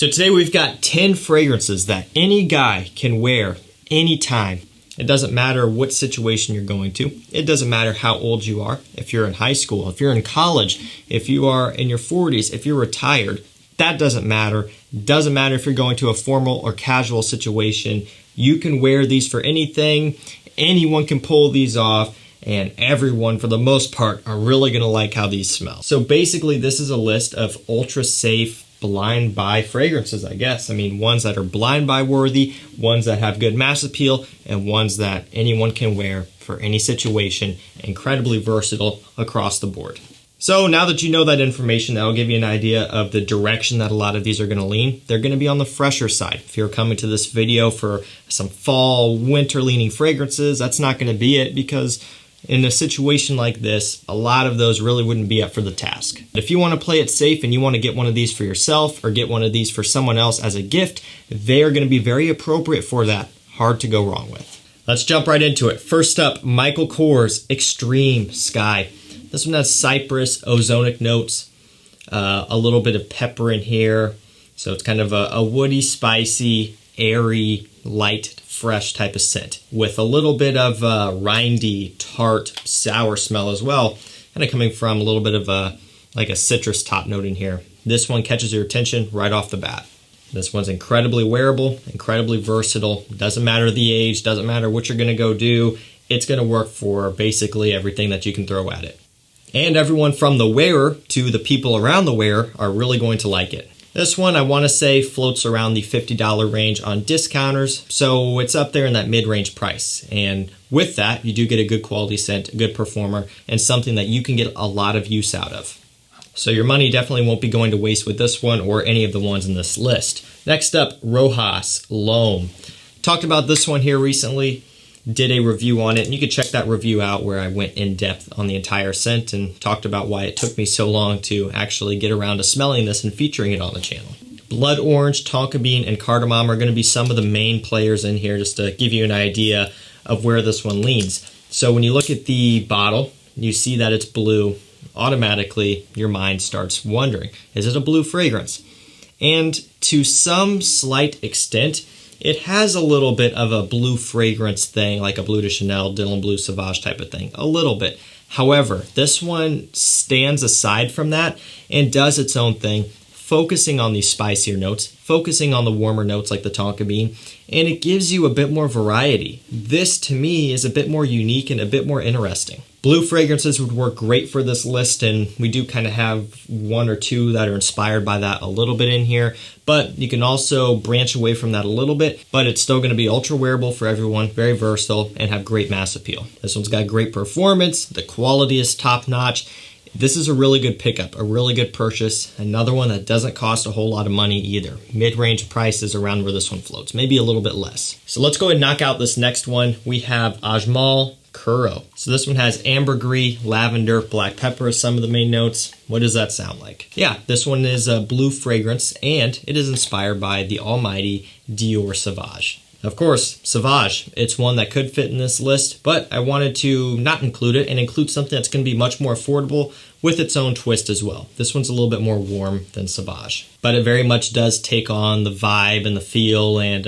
So today we've got 10 fragrances that any guy can wear anytime. It doesn't matter what situation you're going to. It doesn't matter how old you are. If you're in high school, if you're in college, if you are in your 40s, if you're retired, that doesn't matter. Doesn't matter if you're going to a formal or casual situation. You can wear these for anything. Anyone can pull these off. And everyone, for the most part, are really going to like how these smell. So basically, this is a list of ultra-safe blind buy fragrances, I guess. I mean, ones that are blind buy worthy, ones that have good mass appeal, and ones that anyone can wear for any situation. Incredibly versatile across the board. So now that you know that information, that'll give you an idea of the direction that a lot of these are going to lean. They're going to be on the fresher side. If you're coming to this video for some fall, winter leaning fragrances, that's not going to be it, because in a situation like this, a lot of those really wouldn't be up for the task. If you want to play it safe and you want to get one of these for yourself or get one of these for someone else as a gift, they are going to be very appropriate for that. Hard to go wrong with. Let's jump right into it. First up, Michael Kors Extreme Sky. This one has cypress, ozonic notes, a little bit of pepper in here. So it's kind of a woody, spicy, airy, light, fresh type of scent with a little bit of rindy, tart, sour smell as well, kind of coming from a little bit of like a citrus top note in here. This one catches your attention right off the bat. This one's incredibly wearable, incredibly versatile. Doesn't matter the age, doesn't matter what you're going to go do. It's going to work for basically everything that you can throw at it. And everyone from the wearer to the people around the wearer are really going to like it. This one, I want to say, floats around the $50 range on discounters, so it's up there in that mid-range price. And with that, you do get a good quality scent, a good performer, and something that you can get a lot of use out of. So your money definitely won't be going to waste with this one or any of the ones in this list. Next up, Rochas L'Homme. Talked about this one here recently. Did a review on it, and you can check that review out where I went in depth on the entire scent and talked about why it took me so long to actually get around to smelling this and featuring it on the channel. Blood orange, tonka bean, and cardamom are going to be some of the main players in here, just to give you an idea of where this one leans. So when you look at the bottle, you see that it's blue. Automatically, your mind starts wondering, is it a blue fragrance? And to some slight extent, it has a little bit of a blue fragrance thing, like a Bleu de Chanel, Dylan Blue Sauvage type of thing, a little bit. However, this one stands aside from that and does its own thing, focusing on these spicier notes, focusing on the warmer notes like the tonka bean, and it gives you a bit more variety. This, to me, is a bit more unique and a bit more interesting. Blue fragrances would work great for this list, and we do kind of have one or two that are inspired by that a little bit in here, but you can also branch away from that a little bit, but it's still going to be ultra wearable for everyone, very versatile, and have great mass appeal. This one's got great performance, the quality is top notch. This is a really good pickup, a really good purchase, another one that doesn't cost a whole lot of money either. Mid-range price is around where this one floats, maybe a little bit less. So let's go ahead and knock out this next one. We have Ajmal Kuro. So this one has ambergris, lavender, black pepper as some of the main notes. What does that sound like? Yeah, this one is a blue fragrance, and it is inspired by the almighty Dior Sauvage. Of course, Sauvage, it's one that could fit in this list, but I wanted to not include it and include something that's going to be much more affordable with its own twist as well. This one's a little bit more warm than Sauvage, but it very much does take on the vibe and the feel and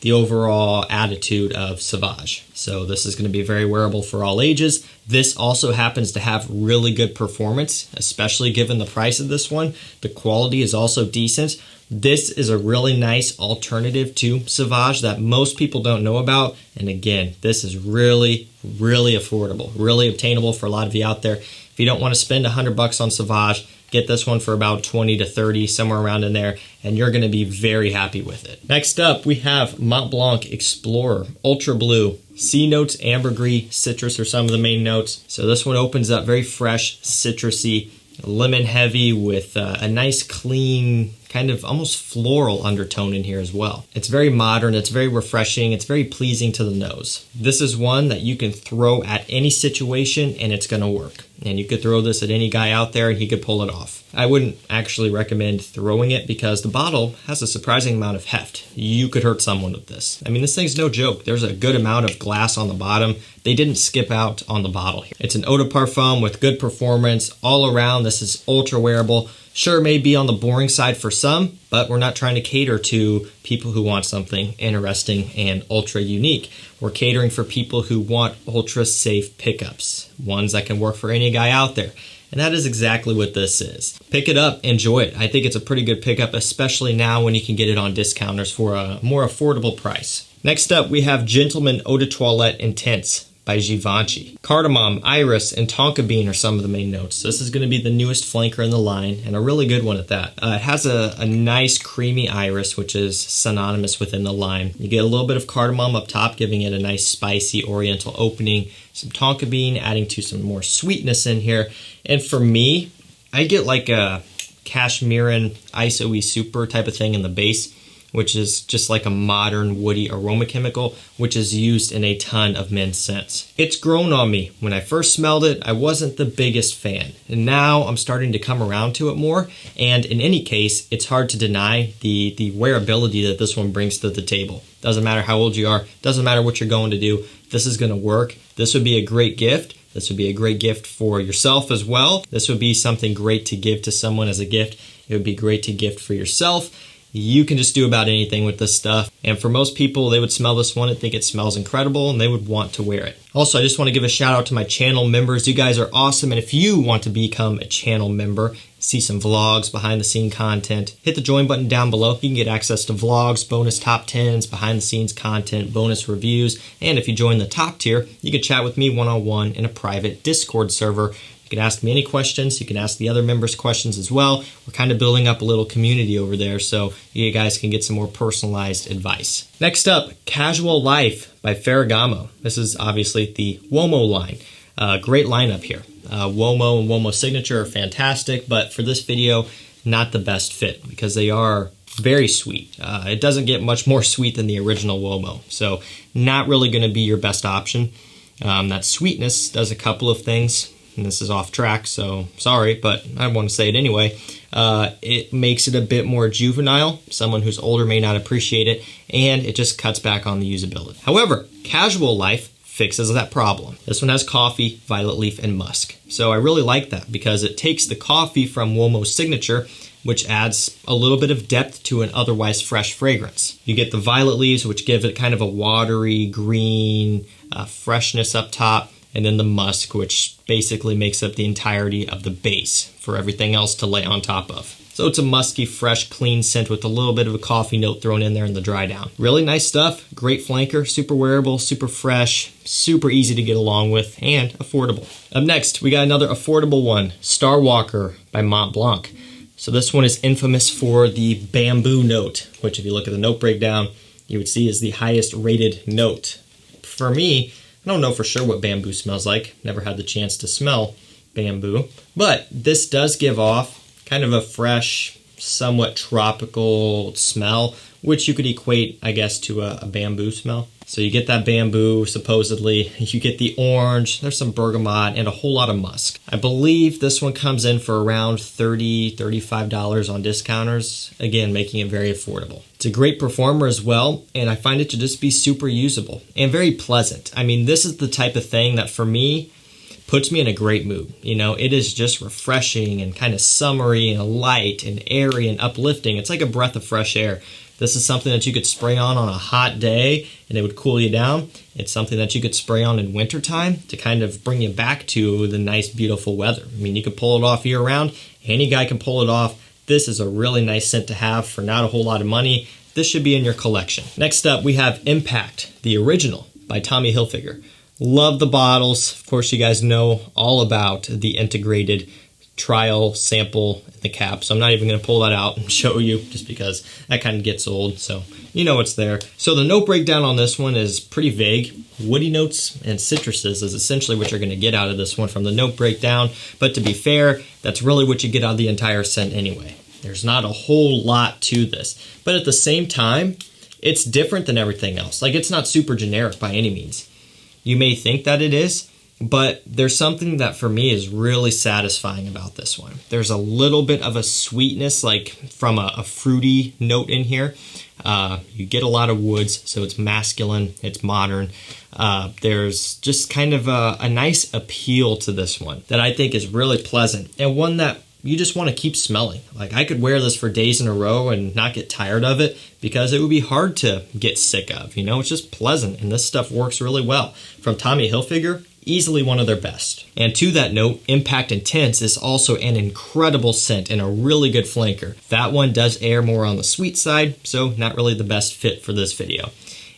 the overall attitude of Sauvage. So this is going to be very wearable for all ages. This also happens to have really good performance, especially given the price of this one. The quality is also decent. This is a really nice alternative to Sauvage that most people don't know about. And again, this is really, really affordable, really obtainable for a lot of you out there. If you don't want to spend $100 on Sauvage, get this one for about 20 to 30, somewhere around in there, and you're going to be very happy with it. Next up, we have Montblanc Explorer Ultra Blue. C notes, ambergris, citrus are some of the main notes. So this one opens up very fresh, citrusy, lemon heavy with a nice clean kind of almost floral undertone in here as well. It's very modern, it's very refreshing, it's very pleasing to the nose. This is one that you can throw at any situation and it's gonna work. And you could throw this at any guy out there and he could pull it off. I wouldn't actually recommend throwing it because the bottle has a surprising amount of heft. You could hurt someone with this. I mean, this thing's no joke. There's a good amount of glass on the bottom. they didn't skip out on the bottle here. It's an eau de parfum with good performance all around. This is ultra wearable. Sure, it may be on the boring side for some, but we're not trying to cater to people who want something interesting and ultra unique. We're catering for people who want ultra safe pickups, ones that can work for any guy out there. And that is exactly what this is. Pick it up, enjoy it. I think it's a pretty good pickup, especially now when you can get it on discounters for a more affordable price. Next up, we have Gentleman Eau de Toilette Intense by Givenchy. Cardamom, iris, and tonka bean are some of the main notes. This is going to be the newest flanker in the line, and a really good one at that. It has a nice creamy iris, which is synonymous within the line. You get a little bit of cardamom up top, giving it a nice spicy oriental opening. Some tonka bean, adding to some more sweetness in here. And for me, I get like a Cashmerean ISOE Super type of thing in the base, which is just like a modern woody aroma chemical, which is used in a ton of men's scents. It's grown on me. When I first smelled it, I wasn't the biggest fan. And now I'm starting to come around to it more. And in any case, it's hard to deny the wearability that this one brings to the table. Doesn't matter how old you are, doesn't matter what you're going to do, this is gonna work. This would be a great gift. This would be a great gift for yourself as well. This would be something great to give to someone as a gift. It would be great to gift for yourself. You can just do about anything with this stuff. And for most people, they would smell this one and think it smells incredible and they would want to wear it. Also, I just want to give a shout out to my channel members. You guys are awesome. And if you want to become a channel member, see some vlogs, behind the scene content, hit the join button down below. You can get access to vlogs, bonus top 10s, behind the scenes content, bonus reviews. And if you join the top tier, you can chat with me one-on-one in a private Discord server. You can ask me any questions. You can ask the other members questions as well. We're kind of building up a little community over there so you guys can get some more personalized advice. Next up, Casual Life by Ferragamo. This is obviously the Uomo line. Great lineup here. Uomo and Uomo Signature are fantastic, but for this video, not the best fit because they are very sweet. It doesn't get much more sweet than the original Uomo, so not really going to be your best option. That sweetness does a couple of things. And this is off track, so sorry, but I want to say it anyway. It makes it a bit more juvenile. Someone who's older may not appreciate it, and it just cuts back on the usability. However, Casual Life fixes that problem. This one has coffee, violet leaf, and musk. So I really like that because it takes the coffee from Uomo's Signature, which adds a little bit of depth to an otherwise fresh fragrance. You get the violet leaves, which give it kind of a watery, green freshness up top. And then the musk, which basically makes up the entirety of the base for everything else to lay on top of. So it's a musky, fresh, clean scent with a little bit of a coffee note thrown in there in the dry down. Really nice stuff, great flanker, super wearable, super fresh, super easy to get along with, and affordable. Up next, we got another affordable one, Starwalker by Montblanc. So this one is infamous for the bamboo note, which if you look at the note breakdown, you would see is the highest rated note. For me, I don't know for sure what bamboo smells like. Never had the chance to smell bamboo. But this does give off kind of a fresh, somewhat tropical smell, which you could equate, I guess, to a bamboo smell. So you get that bamboo, supposedly. You get the orange, there's some bergamot, and a whole lot of musk. I believe this one comes in for around $30, $35 on discounters. Again, making it very affordable. It's a great performer as well, and I find it to just be super usable and very pleasant. I mean, this is the type of thing that for me, puts me in a great mood. You know, it is just refreshing and kind of summery and light and airy and uplifting. It's like a breath of fresh air. This is something that you could spray on a hot day and it would cool you down. It's something that you could spray on in wintertime to kind of bring you back to the nice, beautiful weather. I mean, you could pull it off year round. Any guy can pull it off. This is a really nice scent to have for not a whole lot of money. This should be in your collection. Next up, we have Impact, the original by Tommy Hilfiger. Love the bottles. Of course, you guys know all about the integrated trial sample in the cap, so I'm not even going to pull that out and show you just because that kind of gets old, so you know it's there. So the note breakdown on this one is pretty vague. Woody notes and citruses is essentially what you're going to get out of this one from the note breakdown, but to be fair, that's really what you get out of the entire scent anyway. There's not a whole lot to this, but at the same time, it's different than everything else. Like, it's not super generic by any means. You may think that it is, but there's something that for me is really satisfying about this one. There's a little bit of a sweetness, like from a fruity note in here. You get a lot of woods, so it's masculine, it's modern. There's just kind of a nice appeal to this one that I think is really pleasant, and one that you just want to keep smelling. Like, I could wear this for days in a row and not get tired of it because it would be hard to get sick of. You know, it's just pleasant, and this stuff works really well. From Tommy Hilfiger, easily one of their best. And to that note, Impact Intense is also an incredible scent and a really good flanker. That one does err more on the sweet side, so not really the best fit for this video.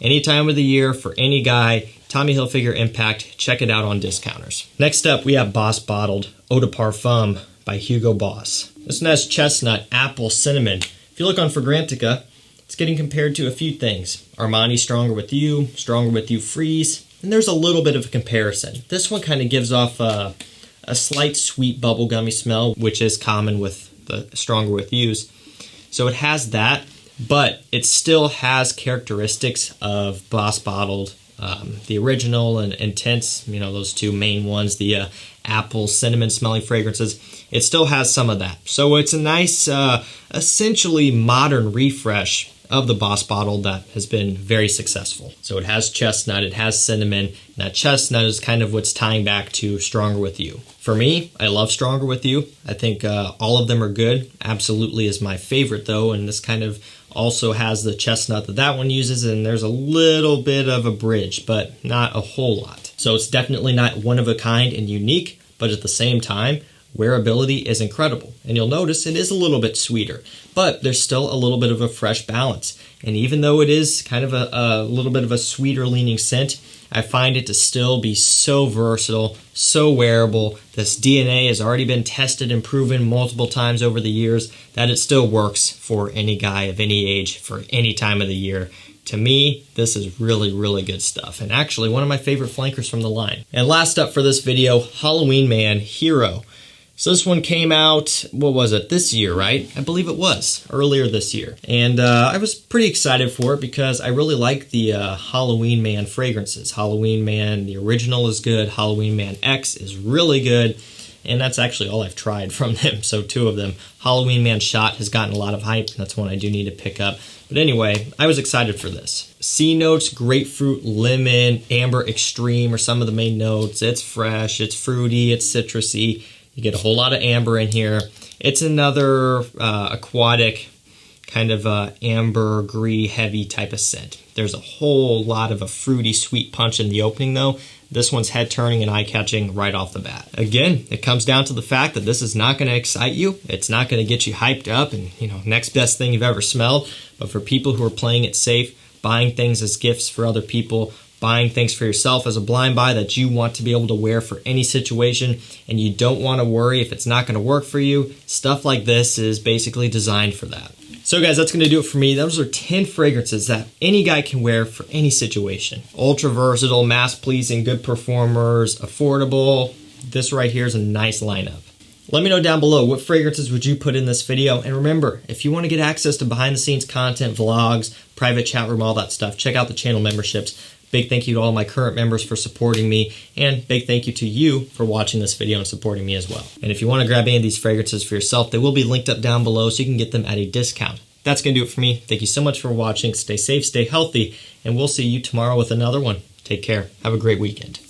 Any time of the year, for any guy, Tommy Hilfiger Impact, check it out on discounters. Next up, we have Boss Bottled Eau de Parfum by Hugo Boss. This one has chestnut, apple, cinnamon. If you look on Fragrantica, it's getting compared to a few things. Armani Stronger With You Freeze, and there's a little bit of a comparison. This one kind of gives off a slight sweet bubblegummy smell, which is common with the Stronger With Yous. So it has that, but it still has characteristics of Boss Bottled, the original and Intense, you know, those two main ones, the apple, cinnamon smelling fragrances. It still has some of that. So it's a nice, essentially modern refresh of the Boss Bottled that has been very successful. So it has chestnut, it has cinnamon, and that chestnut is kind of what's tying back to Stronger With You. For me, I love Stronger With You. I think all of them are good. Absolutely is my favorite though, and this kind of also has the chestnut that one uses, and there's a little bit of a bridge, but not a whole lot. So it's definitely not one of a kind and unique, but at the same time, wearability is incredible. And you'll notice it is a little bit sweeter, but there's still a little bit of a fresh balance. And even though it is kind of a little bit of a sweeter leaning scent, I find it to still be so versatile, so wearable. This DNA has already been tested and proven multiple times over the years that it still works for any guy of any age, for any time of the year. To me, this is really, really good stuff, and actually one of my favorite flankers from the line. And last up for this video, Halloween Man Hero. So this one came out, what was it, this year, right? I believe it was, earlier this year. And I was pretty excited for it because I really like the Halloween Man fragrances. Halloween Man, the original is good. Halloween Man X is really good. And that's actually all I've tried from them, so 2 of them. Halloween Man Shot has gotten a lot of hype. That's one I do need to pick up. But anyway, I was excited for this. C notes, grapefruit, lemon, amber extreme are some of the main notes. It's fresh, it's fruity, it's citrusy. You get a whole lot of amber in here. It's another aquatic kind of ambergris heavy type of scent. There's a whole lot of a fruity sweet punch in the opening though. This one's head turning and eye catching right off the bat. Again, it comes down to the fact that this is not going to excite you. It's not going to get you hyped up and, you know, next best thing you've ever smelled. But for people who are playing it safe, buying things as gifts for other people, buying things for yourself as a blind buy that you want to be able to wear for any situation, and you don't want to worry if it's not going to work for you, stuff like this is basically designed for that. So guys, that's going to do it for me. Those are 10 fragrances that any guy can wear for any situation. Ultra versatile, mass pleasing, good performers, affordable. This right here is a nice lineup. Let me know down below, what fragrances would you put in this video? And remember, if you want to get access to behind the scenes content, vlogs, private chat room, all that stuff, check out the channel memberships. Big thank you to all my current members for supporting me, and big thank you to you for watching this video and supporting me as well. And if you want to grab any of these fragrances for yourself, they will be linked up down below so you can get them at a discount. That's going to do it for me. Thank you so much for watching. Stay safe, stay healthy, and we'll see you tomorrow with another one. Take care. Have a great weekend.